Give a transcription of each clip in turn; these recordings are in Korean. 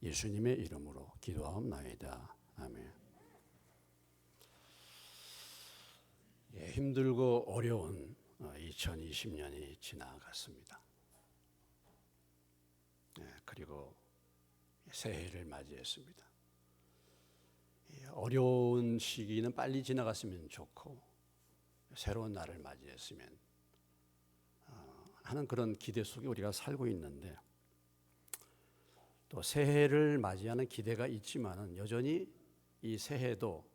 예수님의 이름으로 기도하옵나이다. 아멘. 힘들고 어려운 2020년이 지나갔습니다. 그리고 새해를 맞이했습니다. 어려운 시기는 빨리 지나갔으면 좋고 새로운 날을 맞이했으면 하는 그런 기대 속에 우리가 살고 있는데, 또 새해를 맞이하는 기대가 있지만은 여전히 이 새해도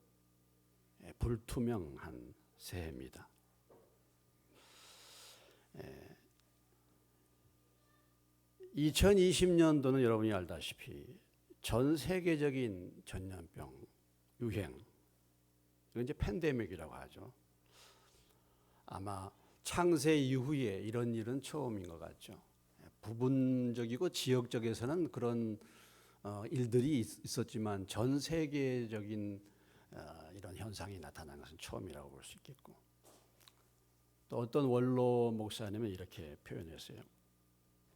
불투명한 새해입니다. 2020년도는 여러분이 알다시피 전 세계적인 전염병 유행, 이건 이제 팬데믹이라고 하죠. 아마 창세 이후에 이런 일은 처음인 것 같죠. 부분적이고 지역적에서는 그런 일들이 있었지만 전 세계적인 이런 현상이 나타난 것은 처음이라고 볼 수 있겠고, 또 어떤 원로 목사님은 이렇게 표현했어요.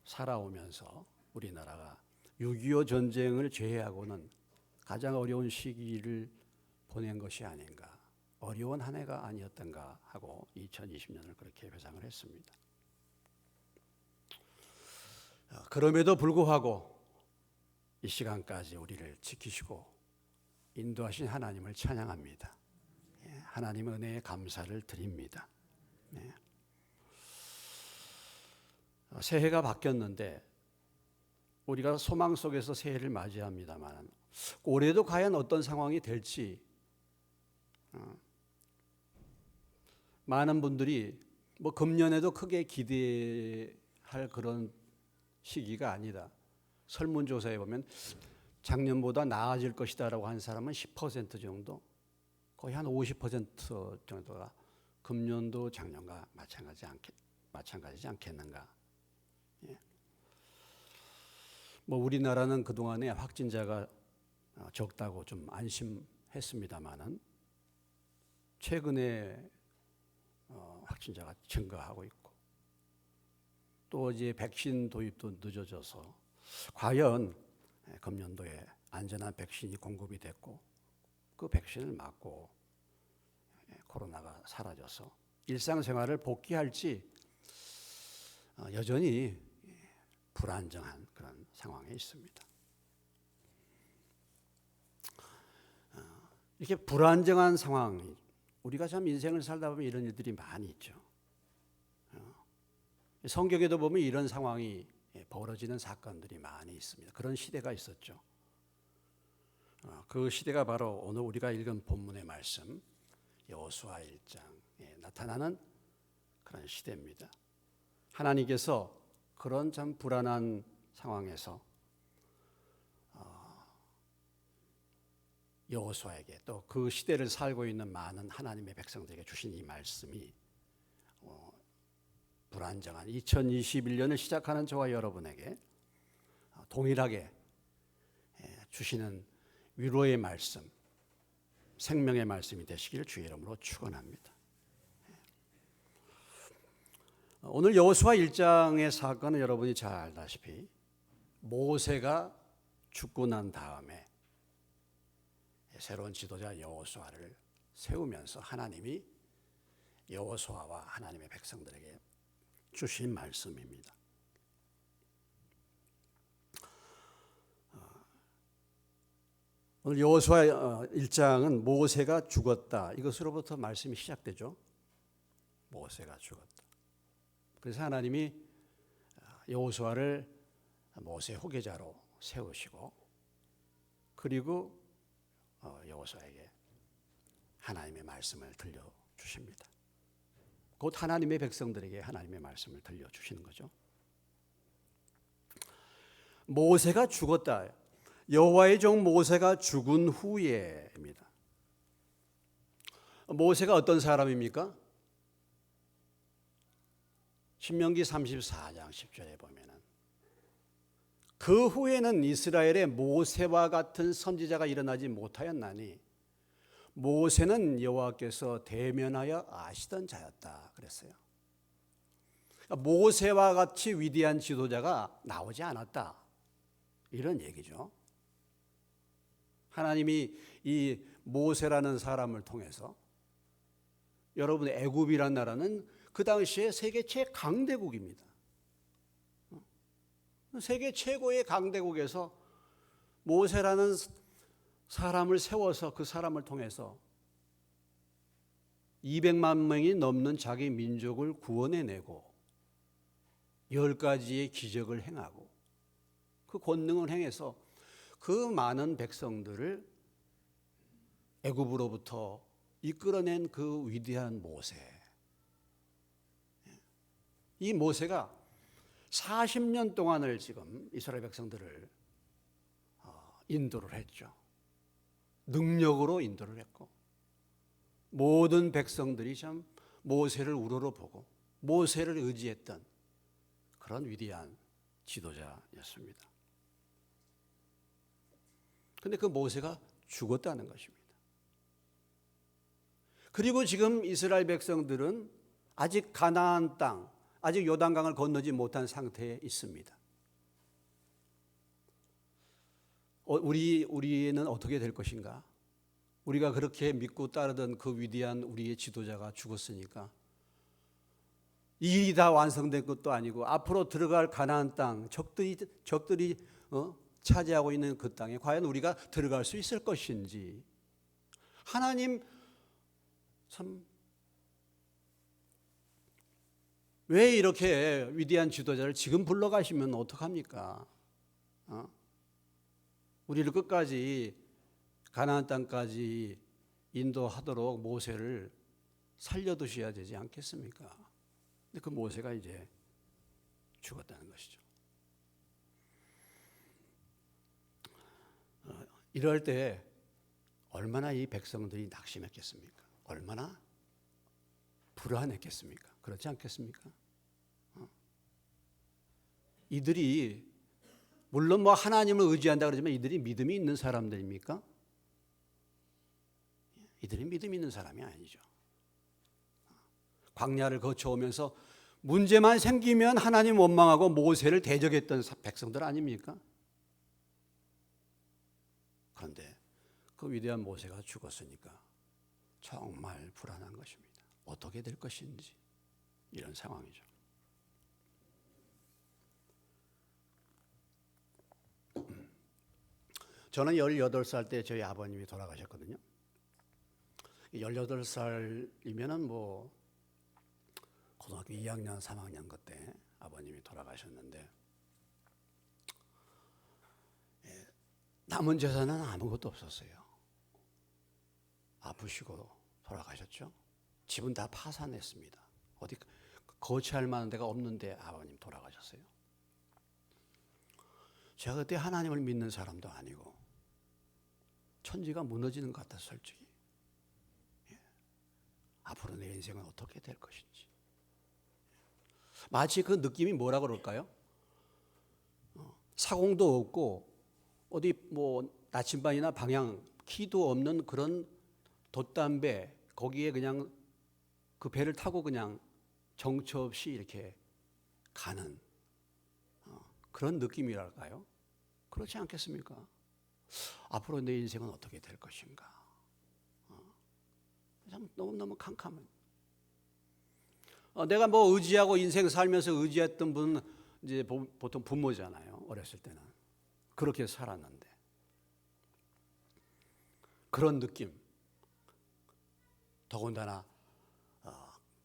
살아오면서 우리나라가 6.25 전쟁을 제외하고는 가장 어려운 시기를 보낸 것이 아닌가, 어려운 한 해가 아니었던가 하고 2020년을 그렇게 회상을 했습니다. 그럼에도 불구하고 이 시간까지 우리를 지키시고 인도하신 하나님을 찬양합니다. 하나님의 은혜에 감사를 드립니다. 새해가 바뀌었는데 우리가 소망 속에서 새해를 맞이합니다만 올해도 과연 어떤 상황이 될지 많은 분들이 금년에도 크게 기대할 그런 시기가 아니다. 설문조사에 보면 작년보다 나아질 것이다라고 한 사람은 10% 정도, 거의 한 50% 정도가 금년도 작년과 마찬가지지 않겠는가. 우리나라는 그동안에 확진자가 적다고 좀 안심했습니다만은 최근에 확진자가 증가하고 있고, 또 이제 백신 도입도 늦어져서 과연 금년도에 안전한 백신이 공급이 됐고 그 백신을 맞고 코로나가 사라져서 일상생활을 복귀할지 여전히 불안정한 그런 상황에 있습니다. 이렇게 불안정한 상황, 우리가 참 인생을 살다 보면 이런 일들이 많이 있죠. 성경에도 보면 이런 상황이 벌어지는 사건들이 많이 있습니다. 그런 시대가 있었죠. 그 시대가 바로 오늘 우리가 읽은 본문의 말씀 여호수아 1장에 나타나는 그런 시대입니다. 하나님께서 그런 참 불안한 상황에서 여호수아에게 또 그 시대를 살고 있는 많은 하나님의 백성들에게 주신 이 말씀이 불안정한 2021년을 시작하는 저와 여러분에게 동일하게 주시는 위로의 말씀, 생명의 말씀이 되시기를 주의 이름으로 축원합니다. 오늘 여호수아 1장의 사건은 여러분이 잘 알다시피 모세가 죽고 난 다음에 새로운 지도자 여호수아를 세우면서 하나님이 여호수아와 하나님의 백성들에게 주신 말씀입니다. 오늘 여호수아 1장은 모세가 죽었다, 이것으로부터 말씀이 시작되죠. 모세가 죽었다. 그래서 하나님이 여호수아를 모세 후계자로 세우시고, 그리고 여호수아에게 하나님의 말씀을 들려주십니다. 곧 하나님의 백성들에게 하나님의 말씀을 들려주시는 거죠. 모세가 죽었다. 여호와의 종 모세가 죽은 후에입니다. 모세가 어떤 사람입니까? 신명기 34장 10절에 보면은 그 후에는 이스라엘에 모세와 같은 선지자가 일어나지 못하였나니 모세는 여호와께서 대면하여 아시던 자였다 그랬어요. 모세와 같이 위대한 지도자가 나오지 않았다, 이런 얘기죠. 하나님이 이 모세라는 사람을 통해서 여러분 애굽이란 나라는 그 당시에 세계 최강대국입니다. 세계 최고의 강대국에서 모세라는 사람을 세워서 그 사람을 통해서 200만 명이 넘는 자기 민족을 구원해내고 10가지의 기적을 행하고 그 권능을 행해서 그 많은 백성들을 애굽으로부터 이끌어낸 그 위대한 모세. 이 모세가 40년 동안을 지금 이스라엘 백성들을 인도를 했죠. 능력으로 인도를 했고 모든 백성들이 참 모세를 우러러보고 모세를 의지했던 그런 위대한 지도자였습니다. 그런데 그 모세가 죽었다는 것입니다. 그리고 지금 이스라엘 백성들은 아직 가나안 땅, 아직 요단강을 건너지 못한 상태에 있습니다. 우리는 어떻게 될 것인가? 우리가 그렇게 믿고 따르던 그 위대한 우리의 지도자가 죽었으니까 이 일이 다 완성된 것도 아니고 앞으로 들어갈 가나안 땅, 적들이 차지하고 있는 그 땅에 과연 우리가 들어갈 수 있을 것인지 하나님 참 왜 이렇게 위대한 지도자를 지금 불러가시면 어떡합니까? 우리를 끝까지 가나안 땅까지 인도하도록 모세를 살려두셔야 되지 않겠습니까? 근데 그 모세가 이제 죽었다는 것이죠. 이럴 때 얼마나 이 백성들이 낙심했겠습니까? 얼마나 불안했겠습니까? 그렇지 않겠습니까? 이들이 물론 뭐 하나님을 의지한다 그러지만 이들이 믿음이 있는 사람들입니까? 이들이 믿음이 있는 사람이 아니죠. 광야를 거쳐오면서 문제만 생기면 하나님 원망하고 모세를 대적했던 백성들 아닙니까? 그런데 그 위대한 모세가 죽었으니까 정말 불안한 것입니다. 어떻게 될 것인지 이런 상황이죠. 저는 18살 때 저희 아버님이 돌아가셨거든요. 18살이면은 뭐 고등학교 2학년, 3학년 그때 아버님이 돌아가셨는데 남은 재산은 아무것도 없었어요. 아프시고 돌아가셨죠. 집은 다 파산했습니다. 어디 거치할 만한 데가 없는데 아버님 돌아가셨어요. 제가 그때 하나님을 믿는 사람도 아니고 천지가 무너지는 것 같아서 솔직히 앞으로 내 인생은 어떻게 될 것인지 마치 그 느낌이 뭐라 그럴까요? 사공도 없고 어디 뭐 나침반이나 방향 키도 없는 그런 돛담배 거기에 그냥 그 배를 타고 그냥 정처 없이 이렇게 가는 그런 느낌이랄까요? 그렇지 않겠습니까? 앞으로 내 인생은 어떻게 될 것인가? 참 너무너무 캄캄한. 내가 뭐 의지하고 인생 살면서 의지했던 분은 이제 보통 부모잖아요. 어렸을 때는 그렇게 살았는데 그런 느낌. 더군다나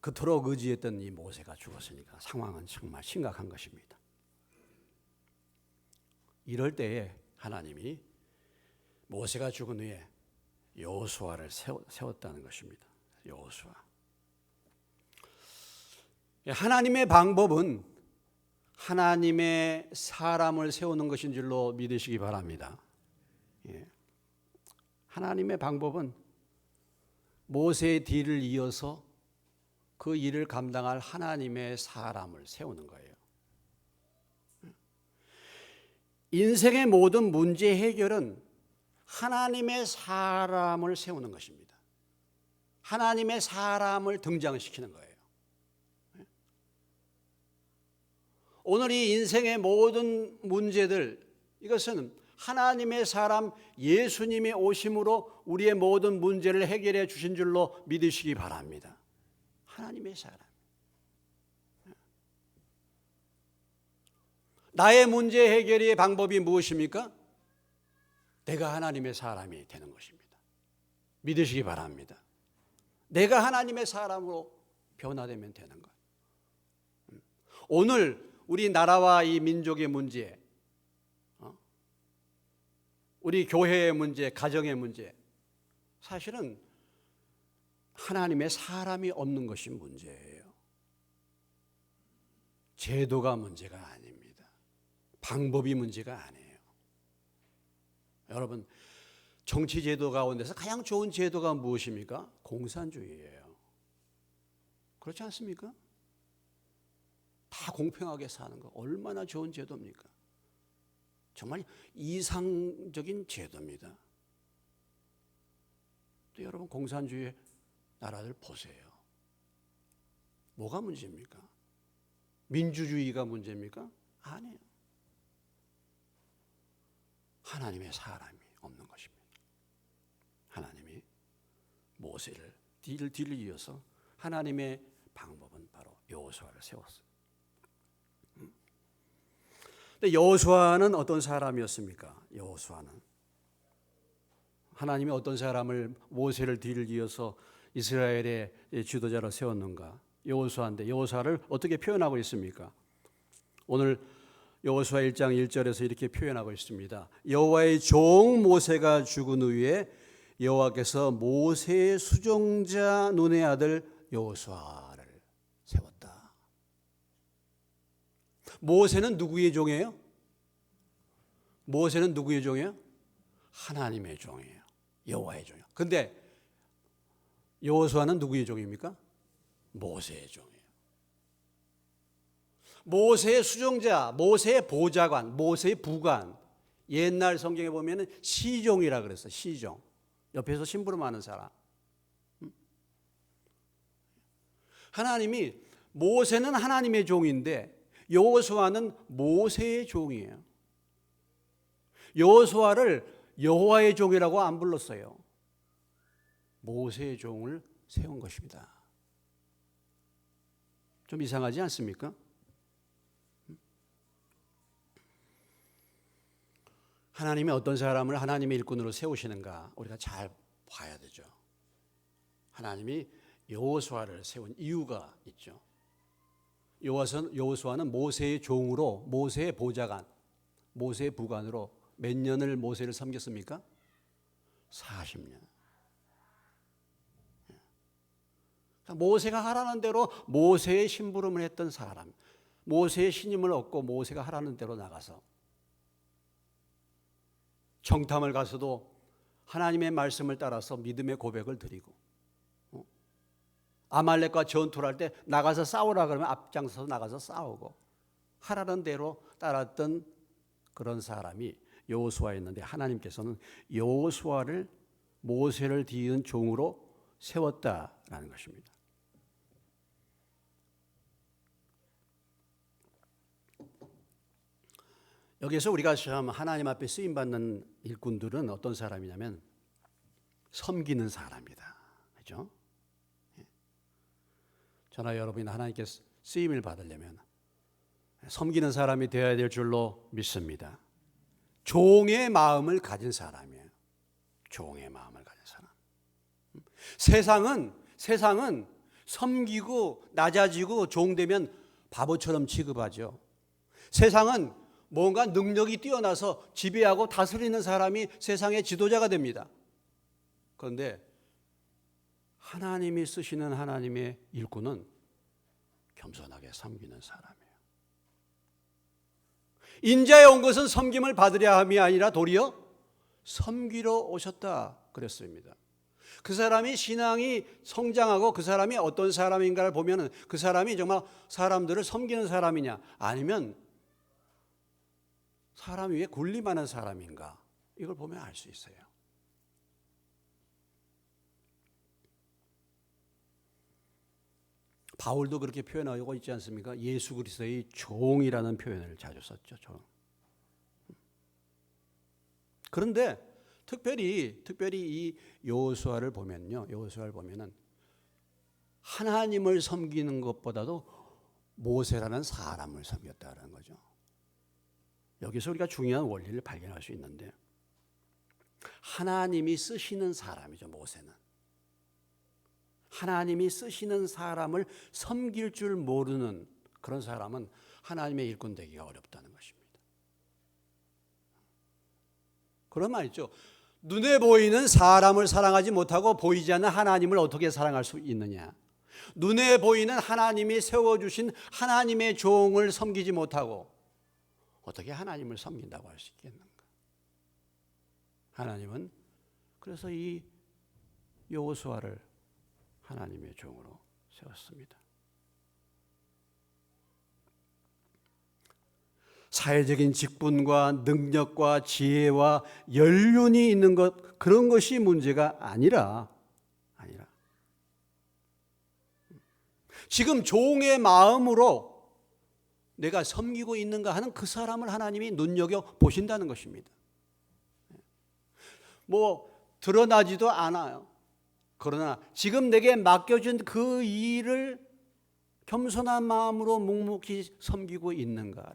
그토록 의지했던 이 모세가 죽었으니까 상황은 정말 심각한 것입니다. 이럴 때에 하나님이 모세가 죽은 후에 여호수아를 세웠다는 것입니다. 여호수아. 하나님의 방법은 하나님의 사람을 세우는 것인 줄로 믿으시기 바랍니다. 하나님의 방법은 모세의 뒤를 이어서 그 일을 감당할 하나님의 사람을 세우는 거예요. 인생의 모든 문제 해결은 하나님의 사람을 세우는 것입니다. 하나님의 사람을 등장시키는 거예요. 오늘 이 인생의 모든 문제들 이것은 하나님의 사람 예수님이 오심으로 우리의 모든 문제를 해결해 주신 줄로 믿으시기 바랍니다. 하나님의 사람. 나의 문제 해결의 방법이 무엇입니까? 내가 하나님의 사람이 되는 것입니다. 믿으시기 바랍니다. 내가 하나님의 사람으로 변화되면 되는 것. 오늘 우리 나라와 이 민족의 문제, 우리 교회의 문제, 가정의 문제, 사실은 하나님의 사람이 없는 것이 문제예요. 제도가 문제가 아닙니다. 방법이 문제가 아니에요. 여러분, 정치 제도 가운데서 가장 좋은 제도가 무엇입니까? 공산주의예요. 그렇지 않습니까? 다 공평하게 사는 거 얼마나 좋은 제도입니까? 정말 이상적인 제도입니다. 또 여러분, 공산주의 나라들 보세요. 뭐가 문제입니까? 민주주의가 문제입니까? 아니에요. 하나님의 사람이 없는 것입니다. 하나님이 모세를 뒤를 이어서 하나님의 방법은 바로 여호수아를 세웠어요. 근데 여호수아는 어떤 사람이었습니까? 여호수아는 하나님이 어떤 사람을 모세를 뒤를 이어서 이스라엘의 지도자로 세웠는가? 여호수아인데 여호수아를 어떻게 표현하고 있습니까? 오늘 여호수아 1장 1절에서 이렇게 표현하고 있습니다. 여호와의 종 모세가 죽은 후에 여호와께서 모세의 수종자 눈의 아들 여호수아를 세웠다. 모세는 누구의 종이에요? 모세는 누구의 종이에요? 하나님의 종이에요. 여호와의 종이에요. 근데 여호수아는 누구의 종입니까? 모세의 종이에요. 모세의 수종자, 모세의 보좌관, 모세의 부관. 옛날 성경에 보면 시종이라 그랬어요. 시종. 옆에서 심부름하는 사람. 하나님이 모세는 하나님의 종인데 여호수아는 모세의 종이에요. 여호수아를 여호와의 종이라고 안 불렀어요. 모세의 종을 세운 것입니다. 좀 이상하지 않습니까? 하나님이 어떤 사람을 하나님의 일꾼으로 세우시는가 우리가 잘 봐야 되죠. 하나님이 여호수아를 세운 이유가 있죠. 여호수아는 모세의 종으로, 모세의 보좌관, 모세의 부관으로 몇 년을 모세를 섬겼습니까? 40년. 모세가 하라는 대로 모세의 심부름을 했던 사람, 모세의 신임을 얻고 모세가 하라는 대로 나가서 정탐을 가서도 하나님의 말씀을 따라서 믿음의 고백을 드리고, 아말렉과 전투를 할 때 나가서 싸우라 그러면 앞장서서 나가서 싸우고 하라는 대로 따랐던 그런 사람이 여호수아였는데 하나님께서는 여호수아를 모세를 뒤이은 종으로 세웠다라는 것입니다. 여기서 우리가 참 하나님 앞에 쓰임받는 일꾼들은 어떤 사람이냐면 섬기는 사람이다. 그렇죠? 저나 여러분이 하나님께 쓰임을 받으려면 섬기는 사람이 되어야 될 줄로 믿습니다. 종의 마음을 가진 사람이에요. 종의 마음을 가진 사람. 세상은 섬기고 낮아지고 종되면 바보처럼 취급하죠. 세상은 뭔가 능력이 뛰어나서 지배하고 다스리는 사람이 세상의 지도자가 됩니다. 그런데 하나님이 쓰시는 하나님의 일꾼은 겸손하게 섬기는 사람이에요. 인자에 온 것은 섬김을 받으려 함이 아니라 도리어 섬기러 오셨다 그랬습니다. 그 사람이 신앙이 성장하고 그 사람이 어떤 사람인가를 보면 그 사람이 정말 사람들을 섬기는 사람이냐 아니면 사람 위에 군림하는 사람인가 이걸 보면 알 수 있어요. 바울도 그렇게 표현하고 있지 않습니까? 예수 그리스도의 종이라는 표현을 자주 썼죠. 종. 그런데 특별히 이 여호수아를 보면요, 여호수아를 보면은 하나님을 섬기는 것보다도 모세라는 사람을 섬겼다는 거죠. 여기서 우리가 중요한 원리를 발견할 수 있는데, 하나님이 쓰시는 사람이죠, 모세는. 하나님이 쓰시는 사람을 섬길 줄 모르는 그런 사람은 하나님의 일꾼 되기가 어렵다는 것입니다. 그런 말이죠. 눈에 보이는 사람을 사랑하지 못하고 보이지 않는 하나님을 어떻게 사랑할 수 있느냐. 눈에 보이는 하나님이 세워주신 하나님의 종을 섬기지 못하고 어떻게 하나님을 섬긴다고 할 수 있겠는가. 하나님은 그래서 이 여호수아를 하나님의 종으로 세웠습니다. 사회적인 직분과 능력과 지혜와 연륜이 있는 것, 그런 것이 문제가 아니라 지금 종의 마음으로 내가 섬기고 있는가 하는 그 사람을 하나님이 눈여겨 보신다는 것입니다. 드러나지도 않아요. 그러나 지금 내게 맡겨준 그 일을 겸손한 마음으로 묵묵히 섬기고 있는가.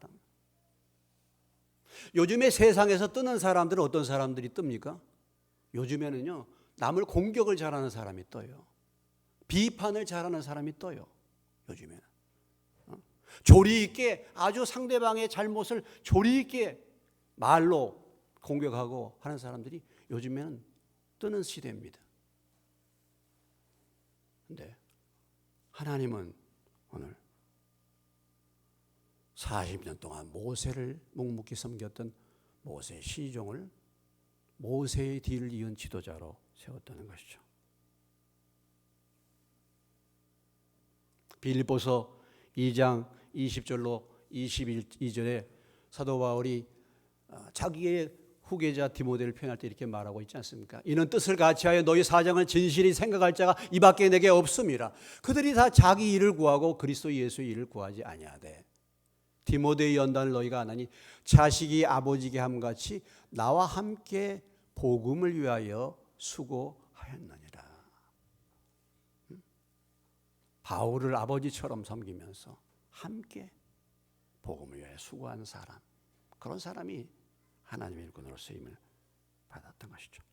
요즘에 세상에서 뜨는 사람들은 어떤 사람들이 뜹니까? 요즘에는요, 남을 공격을 잘하는 사람이 떠요. 비판을 잘하는 사람이 떠요. 요즘에는 조리 있게 아주 상대방의 잘못을 조리 있게 말로 공격하고 하는 사람들이 요즘에는 뜨는 시대입니다. 그런데 하나님은 오늘 40년 동안 모세를 묵묵히 섬겼던 모세의 시종을 모세의 뒤를 이은 지도자로 세웠다는 것이죠. 빌립보서 2장 20절로 22절에 사도 바울이 자기의 후계자 디모데를 표현할 때 이렇게 말하고 있지 않습니까? 이는 뜻을 같이하여 너희 사정을 진실히 생각할 자가 이밖에 내게 없음이라. 그들이 다 자기 일을 구하고 그리스도 예수의 일을 구하지 아니하되 디모데의 연단을 너희가 아나니 자식이 아버지에게 함같이 나와 함께 복음을 위하여 수고하였느니라. 바울을 아버지처럼 섬기면서 함께 복음을 위하여 수고하는 사람, 그런 사람이 하나님의 일꾼으로 쓰임을 받았던 것이죠.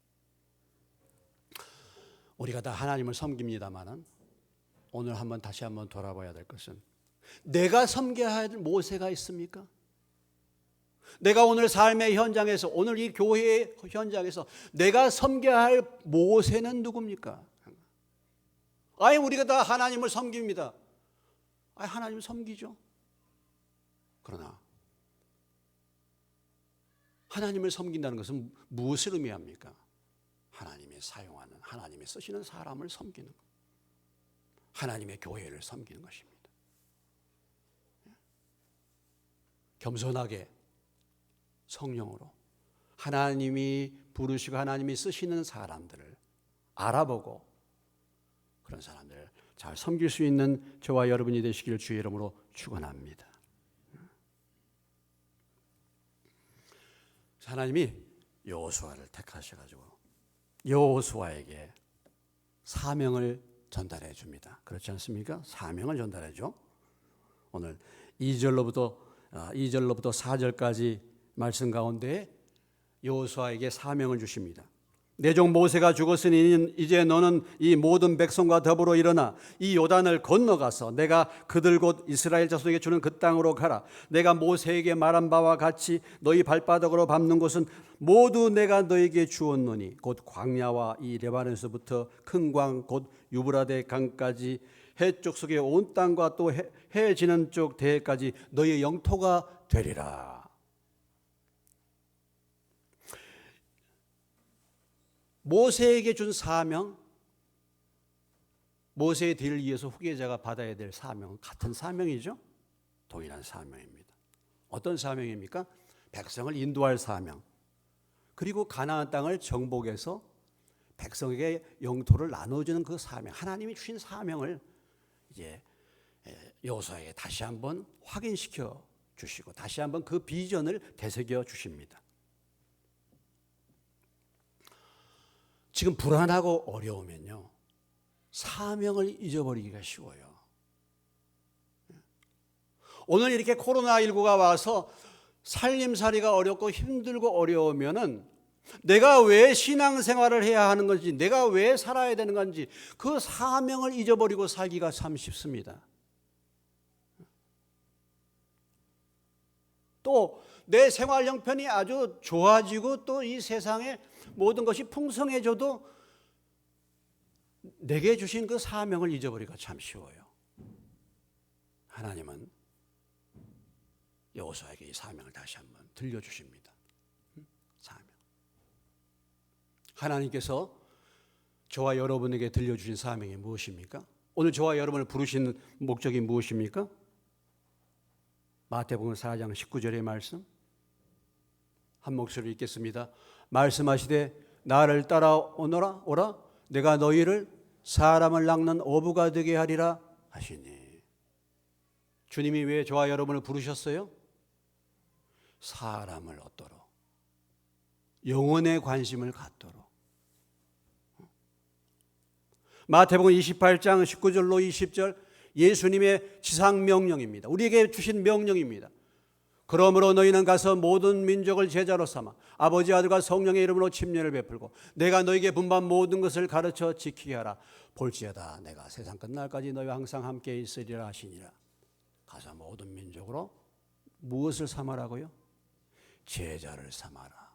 우리가 다 하나님을 섬깁니다마는 오늘 다시 한번 돌아봐야 될 것은, 내가 섬겨야 할 모세가 있습니까? 내가 오늘 삶의 현장에서, 오늘 이 교회의 현장에서 내가 섬겨야 할 모세는 누굽니까? 우리가 다 하나님을 섬깁니다. 하나님을 섬기죠. 그러나 하나님을 섬긴다는 것은 무엇을 의미합니까? 하나님이 사용하는, 하나님이 쓰시는 사람을 섬기는 것, 하나님의 교회를 섬기는 것입니다. 겸손하게 성령으로 하나님이 부르시고 하나님이 쓰시는 사람들을 알아보고 그런 사람들을 잘 섬길 수 있는 저와 여러분이 되시기를 주의 이름으로 축원합니다. 하나님이 여호수아를 택하셔가지고 여호수아에게 사명을 전달해 줍니다. 그렇지 않습니까? 사명을 전달해 줘. 오늘 2절로부터 4절까지 말씀 가운데 여호수아에게 사명을 주십니다. 내 종 모세가 죽었으니 이제 너는 이 모든 백성과 더불어 일어나 이 요단을 건너가서 내가 그들 곧 이스라엘 자손에게 주는 그 땅으로 가라. 내가 모세에게 말한 바와 같이 너희 발바닥으로 밟는 곳은 모두 내가 너에게 주었노니 곧 광야와 이 레바논에서부터 큰 광 곧 유브라데 강까지 해쪽 속의 온 땅과 또 해 지는 쪽 대해까지 너희의 영토가 되리라. 모세에게 준 사명, 모세의 뒤를 이어서 후계자가 받아야 될 사명은 같은 사명이죠. 동일한 사명입니다. 어떤 사명입니까? 백성을 인도할 사명, 그리고 가나안 땅을 정복해서 백성에게 영토를 나눠주는 그 사명, 하나님이 주신 사명을 이제 여호수아에게 다시 한번 확인시켜 주시고 다시 한번 그 비전을 되새겨 주십니다. 지금 불안하고 어려우면요, 사명을 잊어버리기가 쉬워요. 오늘 이렇게 코로나19가 와서 살림살이가 어렵고 힘들고 어려우면은 내가 왜 신앙생활을 해야 하는 건지, 내가 왜 살아야 되는 건지 그 사명을 잊어버리고 살기가 참 쉽습니다. 또 내 생활 형편이 아주 좋아지고 또 이 세상에 모든 것이 풍성해져도 내게 주신 그 사명을 잊어버리기가 참 쉬워요. 하나님은 여호수아에게 이 사명을 다시 한번 들려주십니다. 사명. 하나님께서 저와 여러분에게 들려주신 사명이 무엇입니까? 오늘 저와 여러분을 부르신 목적이 무엇입니까? 마태복음 4장 19절의 말씀 한 목소리로 읽겠습니다. 말씀하시되 나를 따라오너라 오라 내가 너희를 사람을 낚는 어부가 되게 하리라 하시니. 주님이 왜 저와 여러분을 부르셨어요? 사람을 얻도록, 영혼에 관심을 갖도록. 마태복음 28장 19절로 20절 예수님의 지상명령입니다. 우리에게 주신 명령입니다. 그러므로 너희는 가서 모든 민족을 제자로 삼아 아버지 아들과 성령의 이름으로 침례를 베풀고 내가 너희에게 분반 모든 것을 가르쳐 지키게 하라. 볼지어다 내가 세상 끝날까지 너희와 항상 함께 있으리라 하시니라. 가서 모든 민족으로 무엇을 삼아라고요? 제자를 삼아라.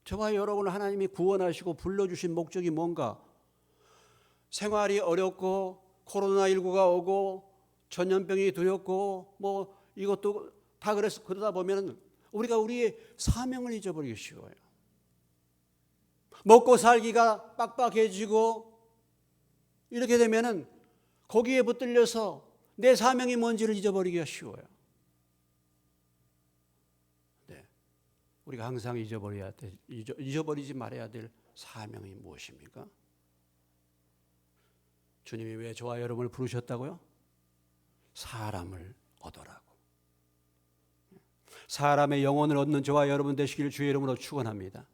저와 여러분을 하나님이 구원하시고 불러주신 목적이 뭔가? 생활이 어렵고 코로나19가 오고 전염병이 두렵고 뭐 이것도 다 그래서 그러다 보면 우리가 우리의 사명을 잊어버리기 쉬워요. 먹고 살기가 빡빡해지고 이렇게 되면은 거기에 붙들려서 내 사명이 뭔지를 잊어버리기가 쉬워요. 네, 우리가 항상 잊어버리지 말아야 될 사명이 무엇입니까? 주님이 왜 저와 여러분을 부르셨다고요? 사람을 얻으라고. 사람의 영혼을 얻는 저와 여러분 되시기를 주의 이름으로 축원합니다.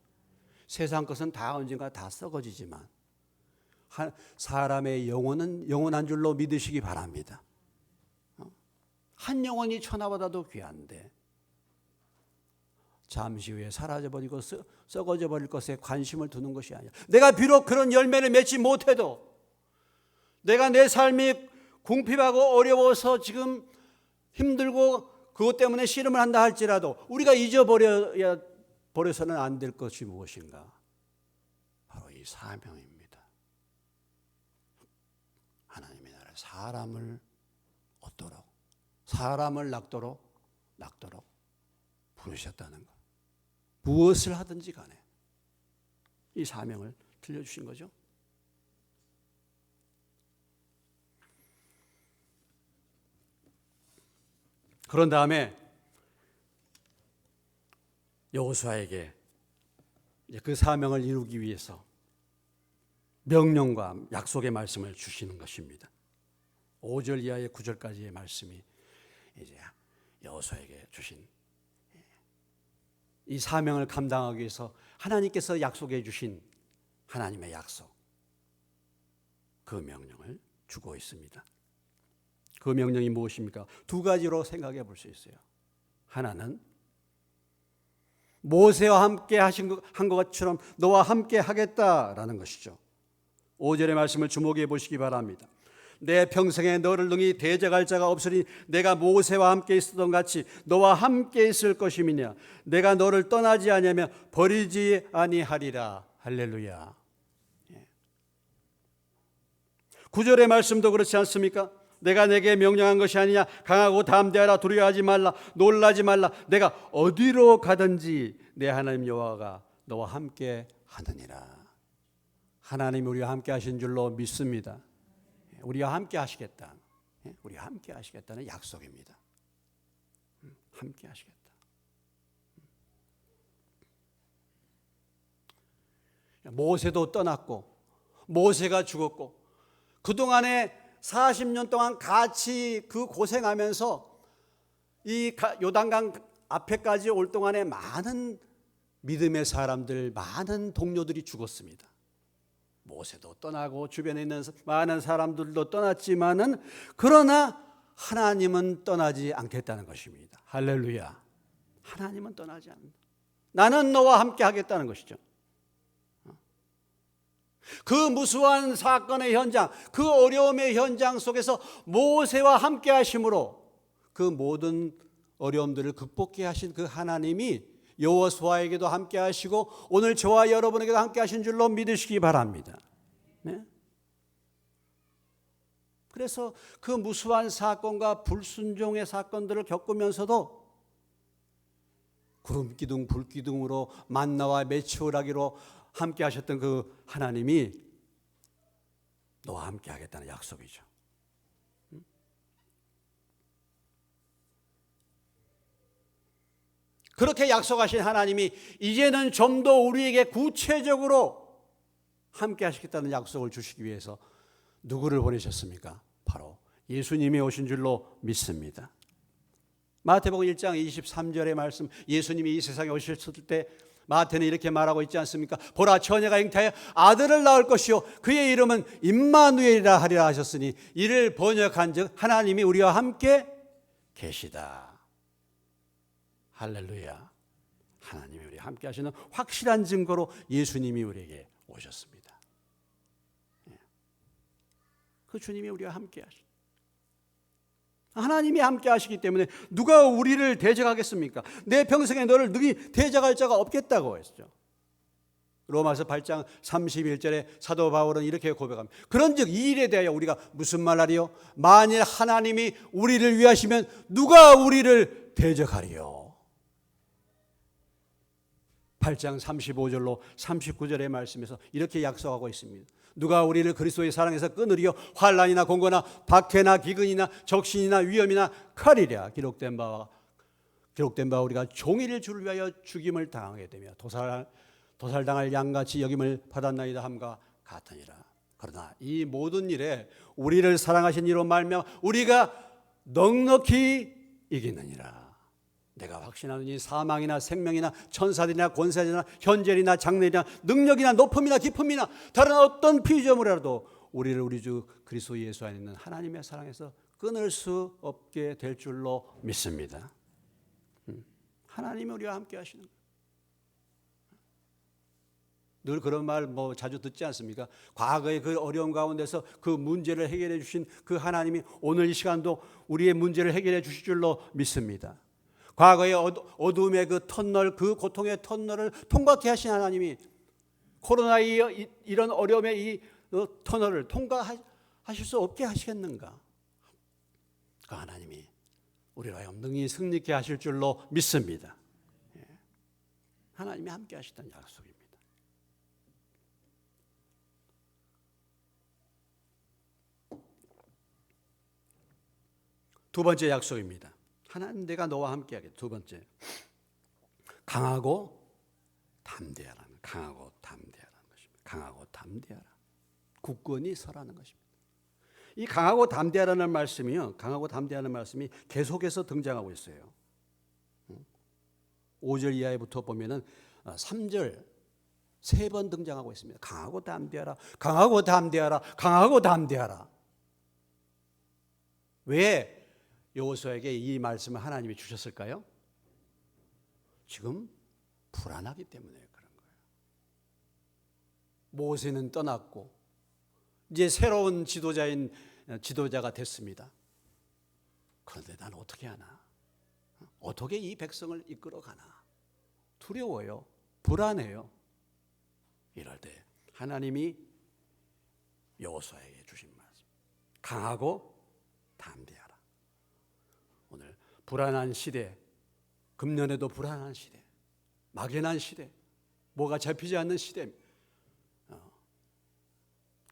세상 것은 다 언젠가 다 썩어지지만 사람의 영혼은 영원한 줄로 믿으시기 바랍니다. 한 영혼이 천하보다도 귀한데 잠시 후에 사라져버리고 썩어져 버릴 것에 관심을 두는 것이 아니라, 내가 비록 그런 열매를 맺지 못해도, 내가 내 삶이 궁핍하고 어려워서 지금 힘들고 그것 때문에 씨름을 한다 할지라도 우리가 잊어버려서는 안 될 것이 무엇인가? 바로 이 사명입니다. 하나님의 나라 사람을 얻도록, 사람을 낚도록 부르셨다는 것. 무엇을 하든지 간에 이 사명을 들려주신 거죠. 그런 다음에 여호수아에게 그 사명을 이루기 위해서 명령과 약속의 말씀을 주시는 것입니다. 5절 이하의 9절까지의 말씀이 이제 여호수아에게 주신 이 사명을 감당하기 위해서 하나님께서 약속해 주신 하나님의 약속, 그 명령을 주고 있습니다. 그 명령이 무엇입니까? 두 가지로 생각해 볼 수 있어요. 하나는 모세와 함께 한 것처럼 너와 함께 하겠다라는 것이죠. 5절의 말씀을 주목해 보시기 바랍니다. 내 평생에 너를 능히 대적할 자가 없으니 내가 모세와 함께 있었던 같이 너와 함께 있을 것임이냐. 내가 너를 떠나지 아니하며 버리지 아니하리라. 할렐루야. 9절의 말씀도 그렇지 않습니까? 내가 내게 명령한 것이 아니냐. 강하고 담대하라. 두려워하지 말라. 놀라지 말라. 내가 어디로 가든지 내 하나님 여호와가 너와 함께 하느니라. 하나님이 우리와 함께 하신 줄로 믿습니다. 우리와 함께 하시겠다. 우리와 함께 하시겠다는 약속입니다. 함께 하시겠다. 모세도 떠났고 모세가 죽었고 그동안에 40년 동안 같이 그 고생하면서 이 요단강 앞에까지 올 동안에 많은 믿음의 사람들, 많은 동료들이 죽었습니다. 모세도 떠나고 주변에 있는 많은 사람들도 떠났지만은, 그러나 하나님은 떠나지 않겠다는 것입니다. 할렐루야. 하나님은 떠나지 않는다. 나는 너와 함께 하겠다는 것이죠. 그 무수한 사건의 현장, 그 어려움의 현장 속에서 모세와 함께 하심으로 그 모든 어려움들을 극복해 하신 그 하나님이 여호수아에게도 함께 하시고 오늘 저와 여러분에게도 함께 하신 줄로 믿으시기 바랍니다. 네? 그래서 그 무수한 사건과 불순종의 사건들을 겪으면서도 구름기둥 불기둥으로 만나와 메추라기로 함께 하셨던 그 하나님이 너와 함께 하겠다는 약속이죠. 그렇게 약속하신 하나님이 이제는 좀 더 우리에게 구체적으로 함께 하시겠다는 약속을 주시기 위해서 누구를 보내셨습니까? 바로 예수님이 오신 줄로 믿습니다. 마태복음 1장 23절의 말씀, 예수님이 이 세상에 오셨을 때 마태는 이렇게 말하고 있지 않습니까? 보라, 처녀가 잉태하여 아들을 낳을 것이요 그의 이름은 임마누엘이라 하리라 하셨으니, 이를 번역한즉 하나님이 우리와 함께 계시다. 할렐루야. 하나님이 우리와 함께 하시는 확실한 증거로 예수님이 우리에게 오셨습니다. 그 주님이 우리와 함께 하십니다. 하나님이 함께 하시기 때문에 누가 우리를 대적하겠습니까? 내 평생에 너를 능히 대적할 자가 없겠다고 했죠. 로마서 8장 31절에 사도 바울은 이렇게 고백합니다. 그런즉 이 일에 대하여 우리가 무슨 말하리요? 만일 하나님이 우리를 위하시면 누가 우리를 대적하리요? 8장 35절로 39절의 말씀에서 이렇게 약속하고 있습니다. 누가 우리를 그리스도의 사랑에서 끊으리요? 환난이나 공고나 박해나 기근이나 적신이나 위험이나 칼이랴. 기록된 바와 우리가 종일 주를 위하여 죽임을 당하게 되며 도살당할 양같이 여김을 받았나이다 함과 같으니라. 그러나 이 모든 일에 우리를 사랑하신 이로 말미암아 우리가 넉넉히 이기느니라. 내가 확신하노니 사망이나 생명이나 천사들이나 권세자나 현재이나 장래이나 능력이나 높음이나 깊음이나 다른 어떤 피조물이라도 우리를 우리 주 그리스도 예수 안에 있는 하나님의 사랑에서 끊을 수 없게 될 줄로 믿습니다. 하나님이 우리와 함께 하시는 거예요. 늘 그런 말 자주 듣지 않습니까? 과거의 그 어려운 가운데서 그 문제를 해결해 주신 그 하나님이 오늘 이 시간도 우리의 문제를 해결해 주실 줄로 믿습니다. 과거의 어둠의 그 터널, 그 고통의 터널을 통과케 하신 하나님이 코로나의 이런 어려움의 이 터널을 통과하실 수 없게 하시겠는가? 그 하나님이 우리와 능히 승리케 하실 줄로 믿습니다. 하나님이 함께 하시다는 약속입니다. 두 번째 약속입니다. 하나님 내가 너와 함께 하겠다. 두 번째, 강하고 담대하라는, 강하고 담대하라는 것입니다. 강하고 담대하라. 굳건히 서라는 것입니다. 이 강하고 담대하라는 말씀이요, 강하고 담대하는 말씀이 계속해서 등장하고 있어요. 5절 이하부터 보면은 3절 세 번 등장하고 있습니다. 강하고 담대하라, 강하고 담대하라, 강하고 담대하라. 왜 여호수아에게 이 말씀을 하나님이 주셨을까요? 지금 불안하기 때문에 그런 거예요. 모세는 떠났고 이제 새로운 지도자가 됐습니다. 그런데 난 어떻게 하나? 어떻게 이 백성을 이끌어가나? 두려워요. 불안해요. 이럴 때 하나님이 여호수아에게 주신 말씀, 강하고 담대하라. 오늘 불안한 시대, 금년에도 불안한 시대, 막연한 시대, 뭐가 잡히지 않는 시대입니다.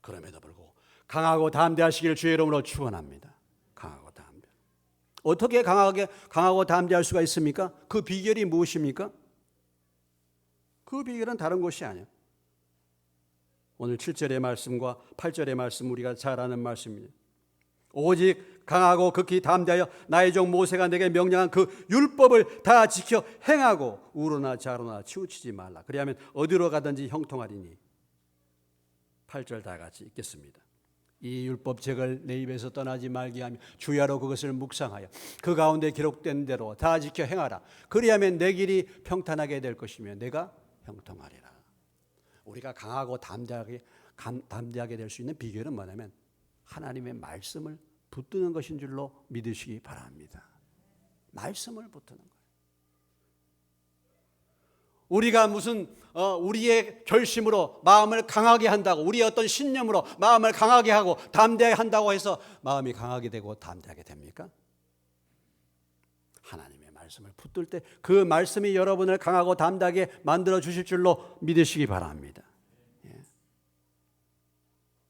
그럼에도 불구하고 강하고 담대하시기를 주의 이름으로 축원합니다. 강하고 담대. 어떻게 강하고 담대할 수가 있습니까? 그 비결이 무엇입니까? 그 비결은 다른 것이 아니에요. 오늘 7절의 말씀과 8절의 말씀 우리가 잘 아는 말씀입니다. 오직 강하고 극히 담대하여 나의 종 모세가 내게 명령한 그 율법을 다 지켜 행하고 우로나 좌로나 치우치지 말라. 그리하면 어디로 가든지 형통하리니. 8절 다 같이 읽겠습니다. 이 율법책을 내 입에서 떠나지 말게 하며 주야로 그것을 묵상하여 그 가운데 기록된 대로 다 지켜 행하라. 그리하면 내 길이 평탄하게 될 것이며 내가 형통하리라. 우리가 강하고 담대하게 될 수 있는 비결은 뭐냐면 하나님의 말씀을 붙드는 것인 줄로 믿으시기 바랍니다. 말씀을 붙드는 거예요. 우리가 무슨 우리의 결심으로 마음을 강하게 한다고, 우리의 어떤 신념으로 마음을 강하게 하고 담대하게 한다고 해서 마음이 강하게 되고 담대하게 됩니까? 하나님의 말씀을 붙들 때 그 말씀이 여러분을 강하고 담대하게 만들어 주실 줄로 믿으시기 바랍니다.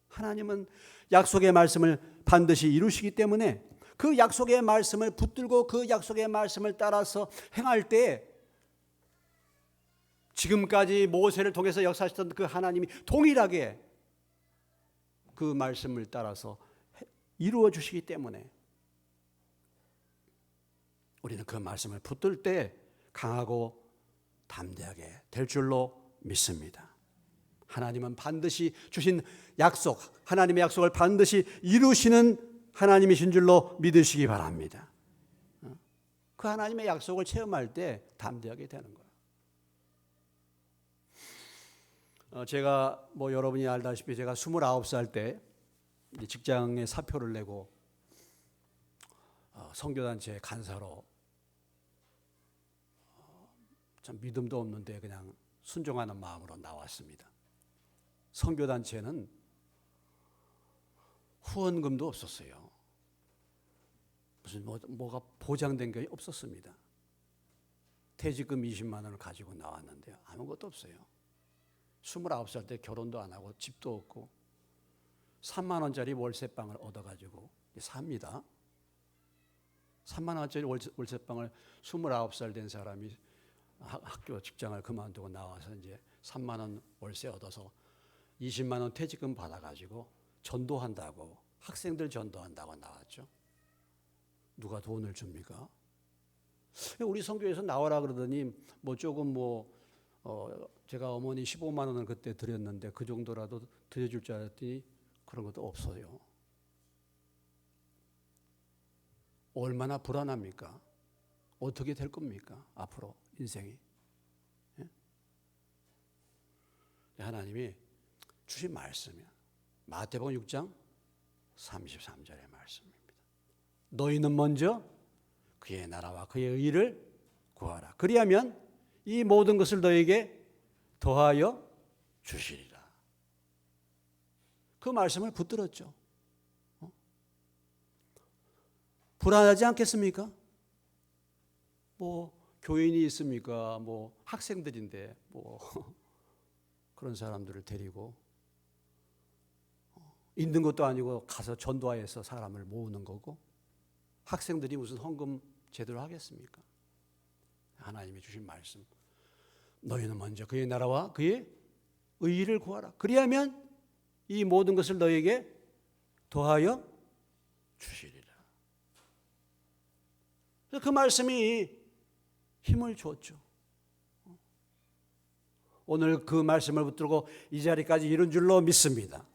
하나님은 약속의 말씀을 반드시 이루시기 때문에 그 약속의 말씀을 붙들고 그 약속의 말씀을 따라서 행할 때 지금까지 모세를 통해서 역사하셨던 그 하나님이 동일하게 그 말씀을 따라서 이루어 주시기 때문에 우리는 그 말씀을 붙들 때 강하고 담대하게 될 줄로 믿습니다. 하나님은 반드시 주신 약속, 하나님의 약속을 반드시 이루시는 하나님이신 줄로 믿으시기 바랍니다. 그 하나님의 약속을 체험할 때 담대하게 되는 거예요. 제가 여러분이 알다시피 제가 29살 때 직장에 사표를 내고 선교단체 간사로 참 믿음도 없는데 그냥 순종하는 마음으로 나왔습니다. 선교단체는 후원금도 없었어요. 무슨 뭐가 보장된 게 없었습니다. 퇴직금 20만 원을 가지고 나왔는데요. 아무것도 없어요. 29살 때 결혼도 안 하고 집도 없고 3만 원짜리 월세방을 얻어가지고 삽니다. 3만 원짜리 월세방을 29살 된 사람이 학교 직장을 그만두고 나와서 이제 3만 원 월세 얻어서 20만 원 퇴직금 받아가지고 전도한다고, 학생들 전도한다고 나왔죠. 누가 돈을 줍니까? 우리 선교에서 나와라 그러더니 조금 제가 어머니 15만 원을 그때 드렸는데 그 정도라도 드려줄 줄 알았더니 그런 것도 없어요. 얼마나 불안합니까? 어떻게 될 겁니까? 앞으로 인생이. 하나님이 주신 말씀이야. 마태복음 6장 33절의 말씀입니다. 너희는 먼저 그의 나라와 그의 의를 구하라. 그리하면 이 모든 것을 너에게 더하여 주시리라. 그 말씀을 붙들었죠. 불안하지 않겠습니까? 교인이 있습니까? 학생들인데 그런 사람들을 데리고 있는 것도 아니고 가서 전도하여서 사람을 모으는 거고, 학생들이 무슨 헌금 제대로 하겠습니까? 하나님이 주신 말씀, 너희는 먼저 그의 나라와 그의 의의를 구하라. 그리하면 이 모든 것을 너에게 더하여 주시리라. 그 말씀이 힘을 줬죠. 오늘 그 말씀을 붙들고 이 자리까지 이룬 줄로 믿습니다.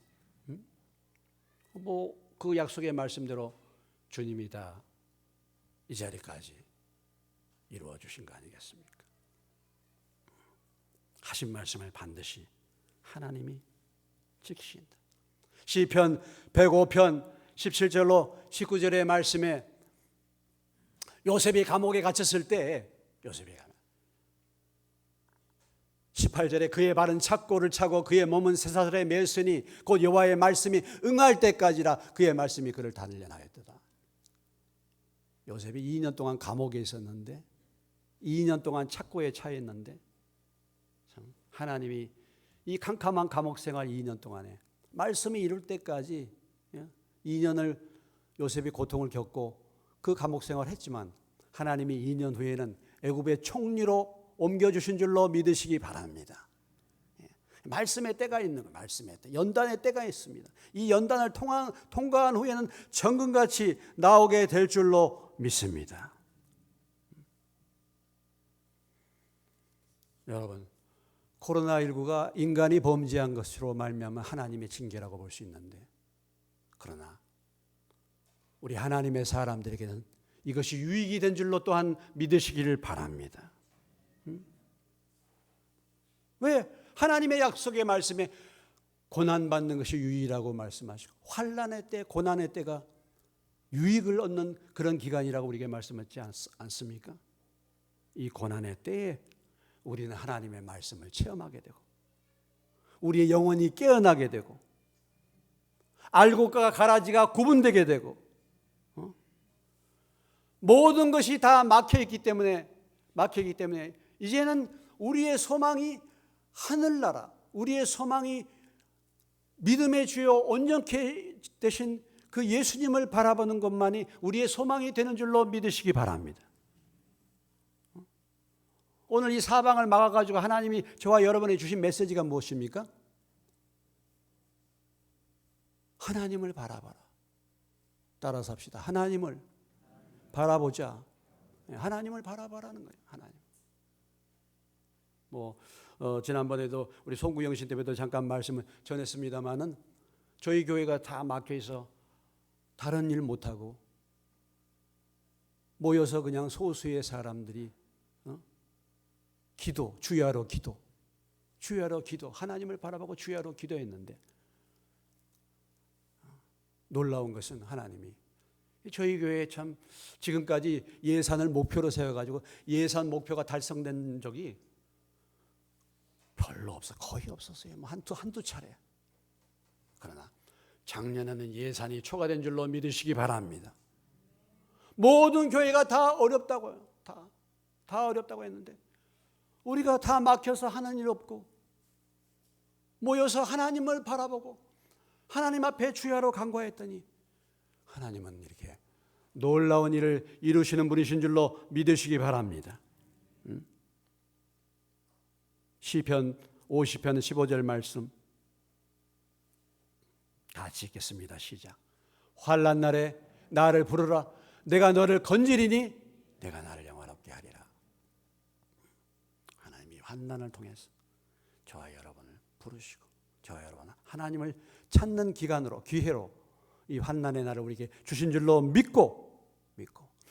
그 약속의 말씀대로 주님이 다 이 자리까지 이루어 주신 거 아니겠습니까? 하신 말씀을 반드시 하나님이 지키신다. 시편 105편 17절로 19절의 말씀에 요셉이 감옥에 갇혔을 때 18절에 그의 발은 착고를 차고 그의 몸은 쇠사슬에 매였으니 곧 여호와의 말씀이 응할 때까지라 그의 말씀이 그를 단련하였도다. 요셉이 2년 동안 감옥에 있었는데 2년 동안 착고에 차 있는데 하나님이 이 캄캄한 감옥 생활 2년 동안에 말씀이 이룰 때까지 2년을 요셉이 고통을 겪고 그 감옥 생활을 했지만 하나님이 2년 후에는 애굽의 총리로 옮겨주신 줄로 믿으시기 바랍니다. 말씀의 때가 있는 거예요. 말씀의 때. 연단의 때가 있습니다. 이 연단을 통과한 후에는 정금같이 나오게 될 줄로 믿습니다. 여러분, 코로나19가 인간이 범죄한 것으로 말미암아 하나님의 징계라고 볼 수 있는데, 그러나 우리 하나님의 사람들에게는 이것이 유익이 된 줄로 또한 믿으시기를 바랍니다. 왜? 하나님의 약속의 말씀에 고난받는 것이 유익이라고 말씀하시고 환난의 때, 고난의 때가 유익을 얻는 그런 기간이라고 우리에게 말씀하지 않습니까? 이 고난의 때에 우리는 하나님의 말씀을 체험하게 되고 우리의 영혼이 깨어나게 되고 알곡과 가라지가 구분되게 되고 모든 것이 다 막혀있기 때문에 이제는 우리의 소망이 하늘나라, 우리의 소망이 믿음의 주요 온전케 되신 그 예수님을 바라보는 것만이 우리의 소망이 되는 줄로 믿으시기 바랍니다. 오늘 이 사방을 막아가지고 하나님이 저와 여러분에게 주신 메시지가 무엇입니까? 하나님을 바라봐라. 따라서 합시다. 하나님을 바라보자. 하나님을 바라봐라는 거예요. 하나님. 지난번에도 우리 송구영신 때문에도 잠깐 말씀을 전했습니다마는 저희 교회가 다 막혀 있어 다른 일 못하고 모여서 그냥 소수의 사람들이 기도, 주야로 기도, 하나님을 바라보고 주야로 기도했는데 놀라운 것은 하나님이 저희 교회에 참 지금까지 예산을 목표로 세워가지고 예산 목표가 달성된 적이 별로 없어, 거의 없었어요. 한두 차례. 그러나 작년에는 예산이 초과된 줄로 믿으시기 바랍니다. 모든 교회가 다 어렵다고요. 다 어렵다고 했는데 우리가 다 막혀서 하는 일 없고 모여서 하나님을 바라보고 하나님 앞에 주야로 간구했더니 하나님은 이렇게 놀라운 일을 이루시는 분이신 줄로 믿으시기 바랍니다. 시편 50편 15절 말씀 같이 읽겠습니다. 시작. 환난 날에 나를 부르라. 내가 너를 건지리니 내가 나를 영화롭게 하리라. 하나님이 환난을 통해서 저와 여러분을 부르시고 저와 여러분은 하나님을 찾는 기간으로, 기회로 이 환난의 날을 우리에게 주신 줄로 믿고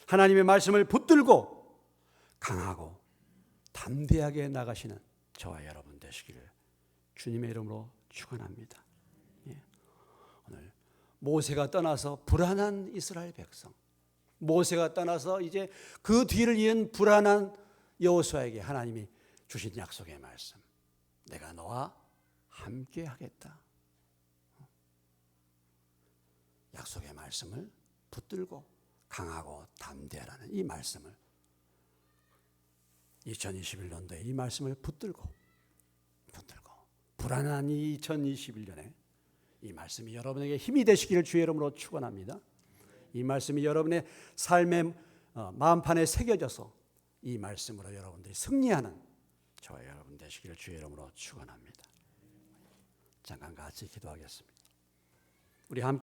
하나님의 말씀을 붙들고 강하고 담대하게 나가시는 저와 여러분 되시기를 주님의 이름으로 축원합니다. 오늘 모세가 떠나서 불안한 이스라엘 백성, 모세가 떠나서 이제 그 뒤를 이은 불안한 여호수아에게 하나님이 주신 약속의 말씀, 내가 너와 함께 하겠다. 약속의 말씀을 붙들고 강하고 담대하라는 이 말씀을 2021년도에 이 말씀을 붙들고 불안한 이 2021년에 이 말씀이 여러분에게 힘이 되시기를 주의 이름으로 축원합니다. 이 말씀이 여러분의 삶의 마음판에 새겨져서 이 말씀으로 여러분들이 승리하는 저와 여러분 되시기를 주의 이름으로 축원합니다. 잠깐 같이 기도하겠습니다. 우리 함께